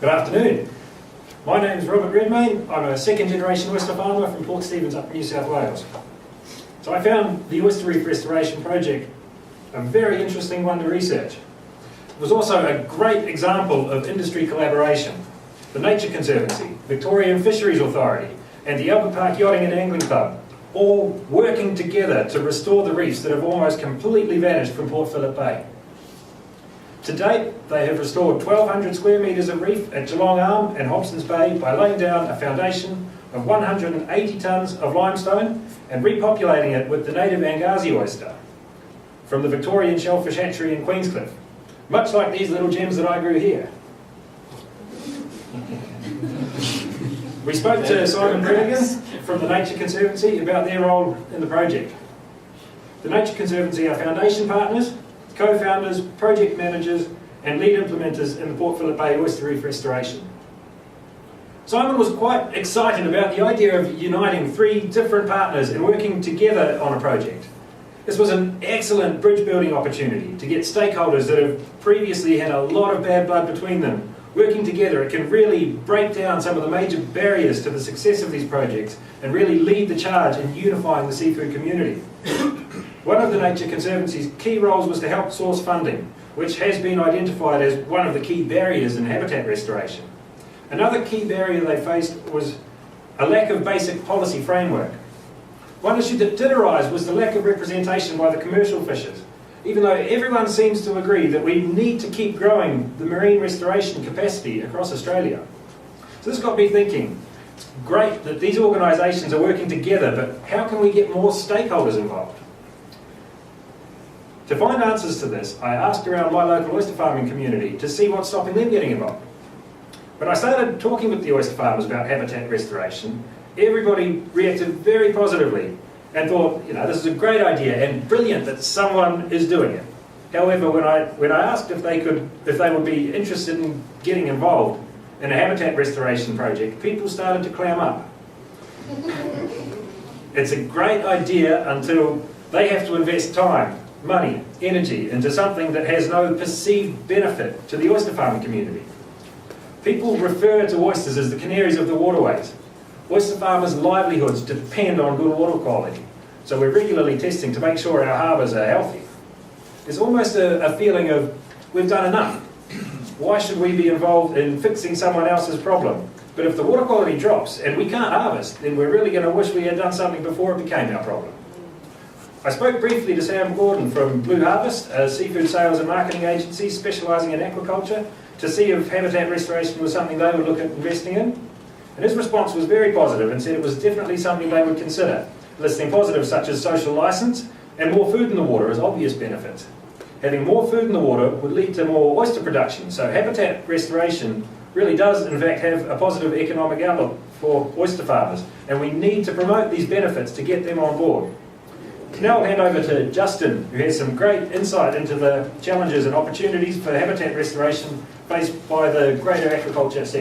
Good afternoon. My name is Redmayne. I'm a second generation oyster farmer from Port Stephens up in New South Wales. So I found the oyster reef restoration project a very interesting one to research. It was also a great example of industry collaboration. The Nature Conservancy, Victorian Fisheries Authority and the Albert Park Yachting and Angling Club all working together to restore the reefs that have almost completely vanished from Port Phillip Bay. To date, they have restored 1,200 square metres of reef at Geelong Arm and Hobson's Bay by laying down a foundation of 180 tonnes of limestone and repopulating it with the native Angazi oyster from the Victorian Shellfish Hatchery in Queenscliff, much like these little gems that I grew here. We spoke to Simon Craigan from the Nature Conservancy about their role in the project. The Nature Conservancy are foundation partners, co-founders, project managers and lead implementers in the Port Phillip Bay oyster reef restoration. Simon was quite excited about the idea of uniting 3 different partners and working together on a project. This was an excellent bridge building opportunity to get stakeholders that have previously had a lot of bad blood between them working together. It can really break down some of the major barriers to the success of these projects and really lead the charge in unifying the seafood community. One of the Nature Conservancy's key roles was to help source funding, which has been identified as one of the key barriers in habitat restoration. Another key barrier they faced was a lack of basic policy framework. One issue that did arise was the lack of representation by the commercial fishers, even though everyone seems to agree that we need to keep growing the marine restoration capacity across Australia. So this got me thinking, it's great that these organisations are working together, but how can we get more stakeholders involved? To find answers to this, I asked around my local oyster farming community to see what's stopping them getting involved. When I started talking with the oyster farmers about habitat restoration, everybody reacted very positively and thought, this is a great idea and brilliant that someone is doing it. However, when I asked if they would be interested in getting involved in a habitat restoration project, people started to clam up. It's a great idea until they have to invest time, money, energy into something that has no perceived benefit to the oyster farming community. People refer to oysters as the canaries of the waterways. Oyster farmers' livelihoods depend on good water quality, so we're regularly testing to make sure our harbours are healthy. There's almost a feeling of, we've done enough. Why should we be involved in fixing someone else's problem? But if the water quality drops and we can't harvest, then we're really going to wish we had done something before it became our problem. I spoke briefly to Sam Gordon from Blue Harvest, a seafood sales and marketing agency specialising in aquaculture, to see if habitat restoration was something they would look at investing in. And his response was very positive and said it was definitely something they would consider, listing positives such as social licence and more food in the water as obvious benefits. Having more food in the water would lead to more oyster production, so habitat restoration really does in fact have a positive economic outlook for oyster farmers, and we need to promote these benefits to get them on board. Now I'll hand over to Justin, who has some great insight into the challenges and opportunities for habitat restoration faced by the greater aquaculture sector.